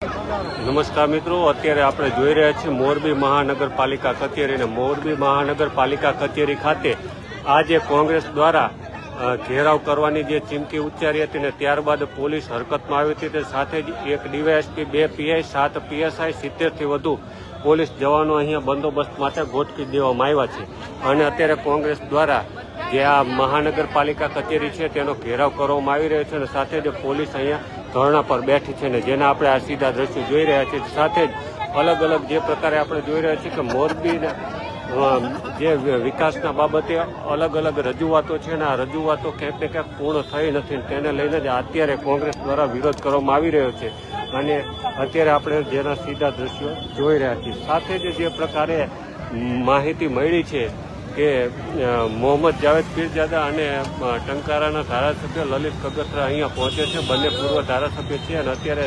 નમસ્કાર મિત્રો, અત્યારે આપણે જોઈ રહ્યા છીએ મોરબી મહાનગરપાલિકા કચેરી અને મોરબી મહાનગરપાલિકા કચેરી ખાતે આજે કોંગ્રેસ દ્વારા ઘેરાવ કરવાની જે ચીમકી ઉચ્ચારી હતી ને ત્યારબાદ પોલીસ હરકતમાં આવી હતી. તે સાથે જ એક ડીવાયએસપી, 2 પીઆઈ, 7 પીએસઆઈ, 70થી વધુ પોલીસ જવાનો અહીંયા બંદોબસ્ત માટે ગોઠવી દેવામાં આવ્યા છે. અને અત્યારે કોંગ્રેસ દ્વારા જે આ મહાનગરપાલિકા કચેરી છે તેનો ઘેરાવ કરવામાં આવી રહ્યો છે અને સાથે જ પોલીસ અહીંયા ધરણા પર બેઠી છે ને જેના આપણે આ સીધા દ્રશ્યો જોઈ રહ્યા છીએ. સાથે જ અલગ અલગ જે પ્રકારે આપણે જોઈ રહ્યા છીએ કે મોરબીના જે વિકાસના બાબતે અલગ અલગ રજૂઆતો છે ને આ રજૂઆતો ક્યાંક ને ક્યાંક પૂર્ણ થઈ નથી. તેને લઈને જ અત્યારે કોંગ્રેસ દ્વારા વિરોધ કરવામાં આવી રહ્યો છે અને અત્યારે આપણે જેના સીધા દ્રશ્યો જોઈ રહ્યા છીએ. સાથે જ જે પ્રકારે માહિતી મળી છે કે મોહમ્મદ જાવેદ પીરજાદા અને ટંકારાના ધારાસભ્ય લલિત કગથરા અહીંયા પહોંચે છે. બંને પૂર્વ ધારાસભ્ય છે અને અત્યારે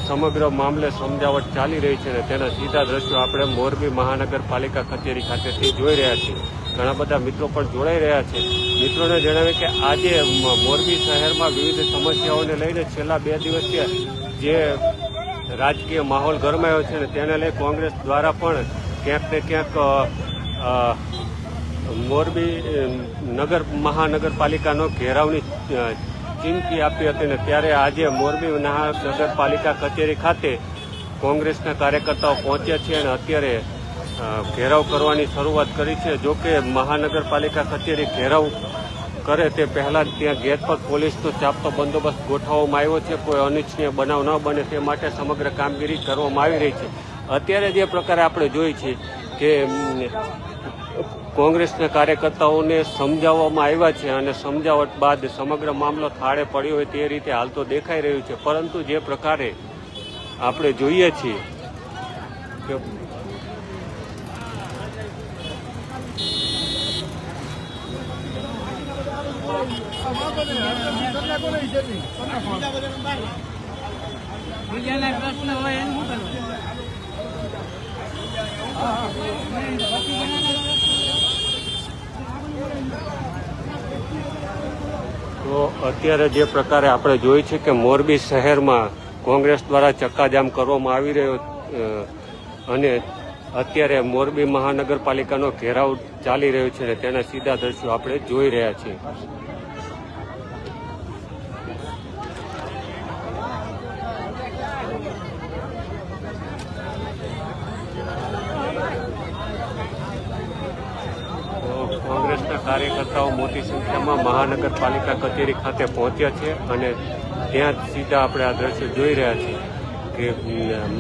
સમગ્ર મામલે સમજાવટ ચાલી રહી છે અને તેના સીધા દ્રશ્યો આપણે મોરબી મહાનગરપાલિકા કચેરી ખાતેથી જોઈ રહ્યા છીએ. ઘણા બધા મિત્રો પણ જોડાઈ રહ્યા છે. મિત્રોને જણાવીએ કે આજે મોરબી શહેરમાં વિવિધ સમસ્યાઓને લઈને છેલ્લા 2 દિવસથી જે રાજકીય માહોલ ગરમાયો છે ને તેને લઈ કોંગ્રેસ દ્વારા પણ ક્યાંક ને ક્યાંક મોરબી મહાનગરપાલિકાનો ઘેરાવની ચીમકી આપી હતી ને ત્યારે આજે મોરબી મહાનગરપાલિકા કચેરી ખાતે કોંગ્રેસના કાર્યકર્તાઓ પહોંચ્યા છે અને અત્યારે ઘેરાવ કરવાની શરૂઆત કરી છે. જો કે મહાનગરપાલિકા કચેરી ઘેરાવ કરે તે પહેલાં ત્યાં ગેટ પર પોલીસનો ચાપતો બંદોબસ્ત ગોઠવવામાં આવ્યો છે. કોઈ અનિચ્છનીય બનાવ ન બને તે માટે સમગ્ર કામગીરી કરવામાં આવી રહી છે. અત્યારે જે પ્રકારે આપણે જોઈ છે કે કોંગ્રેસના કાર્યકર્તાઓને સમજાવવામાં આવ્યા છે અને સમજાવટ બાદ સમગ્ર મામલો થાળે પડ્યો હોય તે રીતે હાલ તો દેખાઈ રહ્યું છે. પરંતુ જે પ્રકારે આપણે જોઈએ છીએ કે તો અત્યારે જે પ્રકારે આપણે જોઈ છે કે મોરબી શહેરમાં કોંગ્રેસ દ્વારા ચક્કાજામ કરવામાં આવી રહ્યો અને અત્યારે મોરબી મહાનગરપાલિકાનો ઘેરાવ ચાલી રહ્યો છે અને તેના સીધા દ્રશ્યો આપણે જોઈ રહ્યા છીએ. કોંગ્રેસના કાર્યકર્તાઓ મોટી સંખ્યામાં મહાનગરપાલિકા કચેરી ખાતે પહોંચ્યા છે અને ત્યાં સીધા આપણે આ દ્રશ્ય જોઈ રહ્યા છીએ કે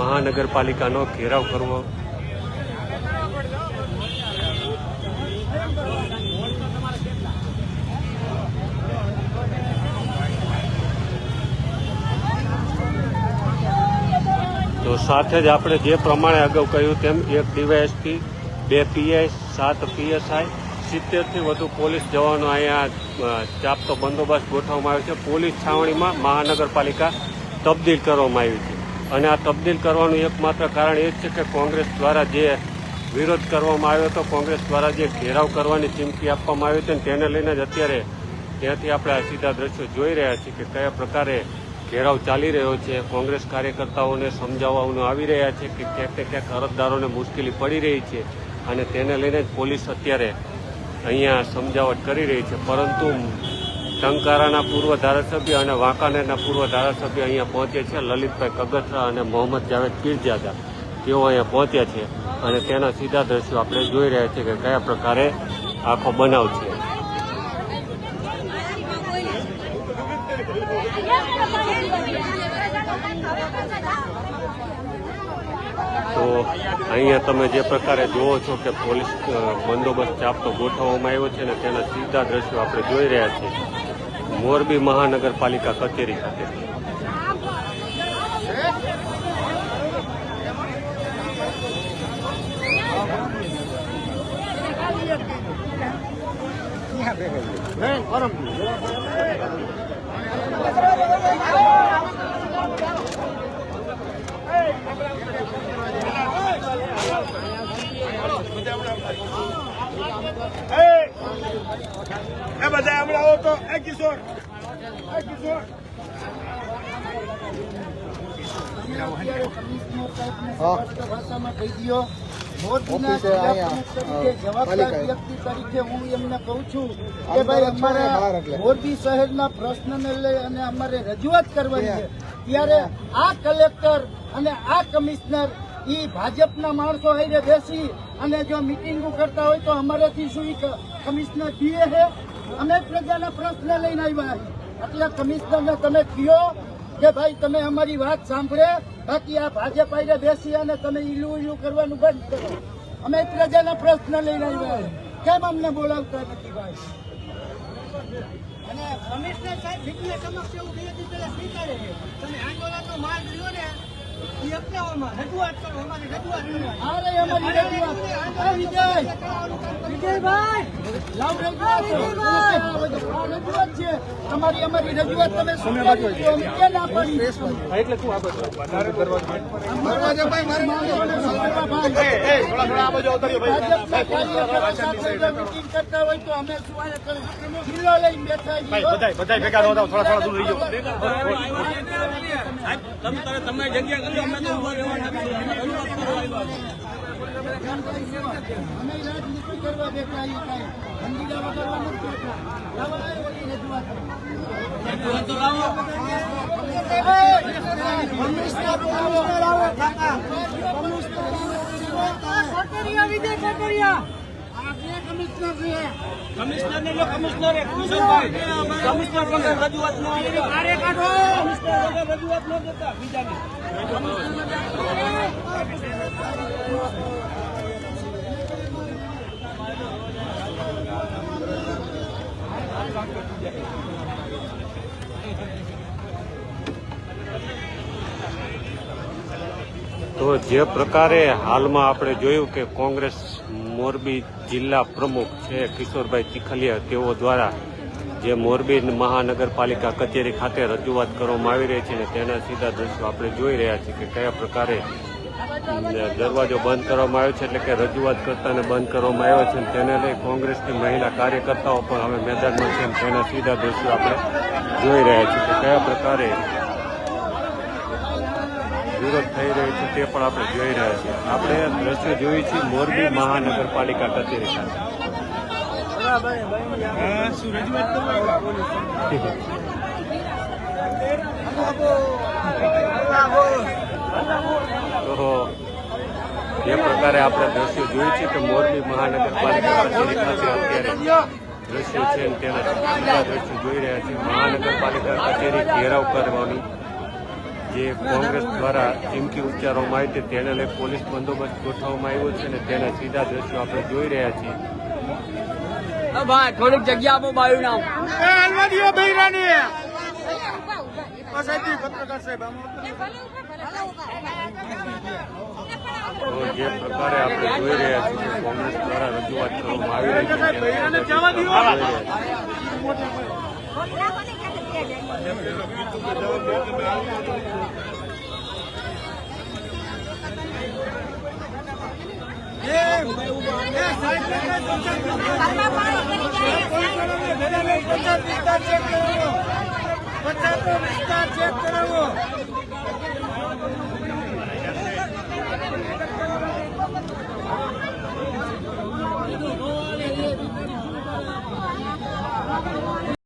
મહાનગરપાલિકાનો ઘેરાવ કરવો તો સાથે જ આપણે જે પ્રમાણે અગાઉ કહ્યું તેમ એક ડીવાયએસપી, 2 પીઆઈ, 7 પીએસઆઈ, 70થી વધુ પોલીસ જવાનો અહીંયા ચાપતો બંદોબસ્ત ગોઠવવામાં આવ્યો છે. પોલીસ છાવણીમાં મહાનગરપાલિકા તબદીલ કરવામાં આવી છે અને આ તબદીલ કરવાનું એકમાત્ર કારણ એ જ છે કે કોંગ્રેસ દ્વારા જે વિરોધ કરવામાં આવ્યો હતો, કોંગ્રેસ દ્વારા જે ઘેરાવ કરવાની ચીમકી આપવામાં આવી હતી તેને લઈને જ અત્યારે ત્યાંથી આપણે આ સીધા દ્રશ્યો જોઈ રહ્યા છીએ કે કયા પ્રકારે ઘેરાવ ચાલી રહ્યો છે. કોંગ્રેસ કાર્યકર્તાઓને સમજાવવાનું આવી રહ્યા છે કે ક્યાંક ને ક્યાંક અરજદારોને મુશ્કેલી પડી રહી છે અને તેને લઈને જ પોલીસ અત્યારે અહીંયા સમજાવટ કરી રહી છે. પરંતુ ટંકારાના પૂર્વ ધારાસભ્ય અને વાંકાનેરના પૂર્વ ધારાસભ્ય અહીંયા પહોંચે છે. લલિતભાઈ કગથરા અને મોહમ્મદ જાવેદ પીરજાદા તેઓ અહીંયા પહોંચ્યા છે અને તેના સીધા દ્રશ્યો આપણે જોઈ રહ્યા છીએ કે કયા પ્રકારે આખો બનાવ છે. તો અહીંયા તમે જે પ્રકારે જુઓ છો કે પોલીસ બંદોબસ્ત ચાપતો ગોઠવવામાં આવ્યો છે અને તેના સીધા દ્રશ્યો આપણે જોઈ રહ્યા છીએ મોરબી મહાનગરપાલિકા કચેરી ખાતે. બધા હમણાં આવો તો કિશોર અત્યારે કમિશનર સાહેબને સ્પષ્ટ ભાષામાં કહી દો. મોરબીના જિલ્લા પ્રમુખ તરીકે જવાબદાર વ્યક્તિ તરીકે હું એમને કહું છું કે ભાઈ અમારા મોરબી શહેરના પ્રશ્નને લઈ અને અમારે રજૂઆત કરવાની છે. ત્યારે આ કલેક્ટર અને આ કમિશનર ઈ ભાજપના માણસો આવીને બેસી અને જો મિટિંગો કરતા હોય તો અમારાથી શું કમિશનર પીએ છે? અમે પ્રજાના પ્રશ્ન લઈને આવ્યા એટલે કમિશનરને તમે કહો કે ભાઈ તમે અમારી વાત સાંભળે, બાકી આ ભાજપ આવીને બેસી અને તમે ઈલું કરવાનું બંધ કરો. અમે પ્રજાના પ્રશ્ન લઈને આવ્યા, કેમ અમને બોલાવતા નથી ભાઈ? અને કમિશનર સાહેબ મીડિયા સમક્ષ એવું બે દિવસ પહેલા સ્વીકારે છે તમે આંદોલનનો માર્ગ લ્યો ને એ અપનાવવામાં રજૂઆત કરો, અમારી રજૂઆત કરો. અરે અમારી રજૂઆત વિજયભાઈ લાવ રજૂઆત છે તમારી, અમારી રજૂઆત તમે સ્વીકારી લો. અમે ક્યાં ના પાડી? એટલે શું આ બધું મીટિંગ કરતા હોય તો અમે શું જિલ્લો લઈને બેઠા બધા ભેગા થોડા દૂર રહી જાઓ. તમે જગ્યા કરી અમે તો અમે રાજનીતિ કરવા બેઠા કઈ મંદિરા વગાડવા નથી બેઠા. કમિશનર ને કમિશનર રજૂઆત ન રજૂઆત ન દેતા બીજાની તો જે પ્રકારે હાલમાં આપણે જોયું કે કોંગ્રેસ મોરબી જિલ્લા પ્રમુખ છે કિશોરભાઈ ચીખલિયા તેઓ દ્વારા જે મોરબી મહાનગરપાલિકા કચેરી ખાતે રજૂઆત કરવામાં આવી રહી છે અને તેના સીધા દ્રશ્યો આપણે જોઈ રહ્યા છીએ કે કયા પ્રકારે દરવાજો બંધ કરવામાં આવ્યો છે, એટલે કે રજૂઆત કરતાને બંધ કરવામાં આવ્યો છે. તેને લઈ કોંગ્રેસની મહિલા કાર્યકર્તાઓ પણ હવે મેદાનમાં છે. તેના સીધા દ્રશ્યો આપણે જોઈ રહ્યા છીએ કે કયા પ્રકારે વિરોધ થઈ રહ્યો છે તે પણ આપણે જોઈ રહ્યા છીએ. આપણે દ્રશ્યો જોઈએ છીએ મોરબી મહાનગરપાલિકા કચેરી ખાતે. તો જે પ્રકારે આપણે દ્રશ્યો જોઈએ છીએ કે મોરબી મહાનગરપાલિકા કચેરી ખાતે અત્યારે દ્રશ્યો છે તેના દ્રશ્યો જોઈ રહ્યા છીએ. મહાનગરપાલિકા કચેરી ઘેરાવ કરવાની જે કોંગ્રેસ દ્વારા ચીમકી ઉચ્ચારવામાં આવી છે તેને લઈ પોલીસ બંદોબસ્ત ગોઠવવામાં આવ્યો છે અને તેના સીધા દ્રશ્યો આપણે જોઈ રહ્યા છીએ. થોડીક જગ્યા આપો બાયું નામ તો જે પ્રકારે આપણે જોઈ રહ્યા છીએ કે કોંગ્રેસ દ્વારા રજૂઆત કરવામાં આવી રહી છે વિસ્તાર ચેક કરાવો.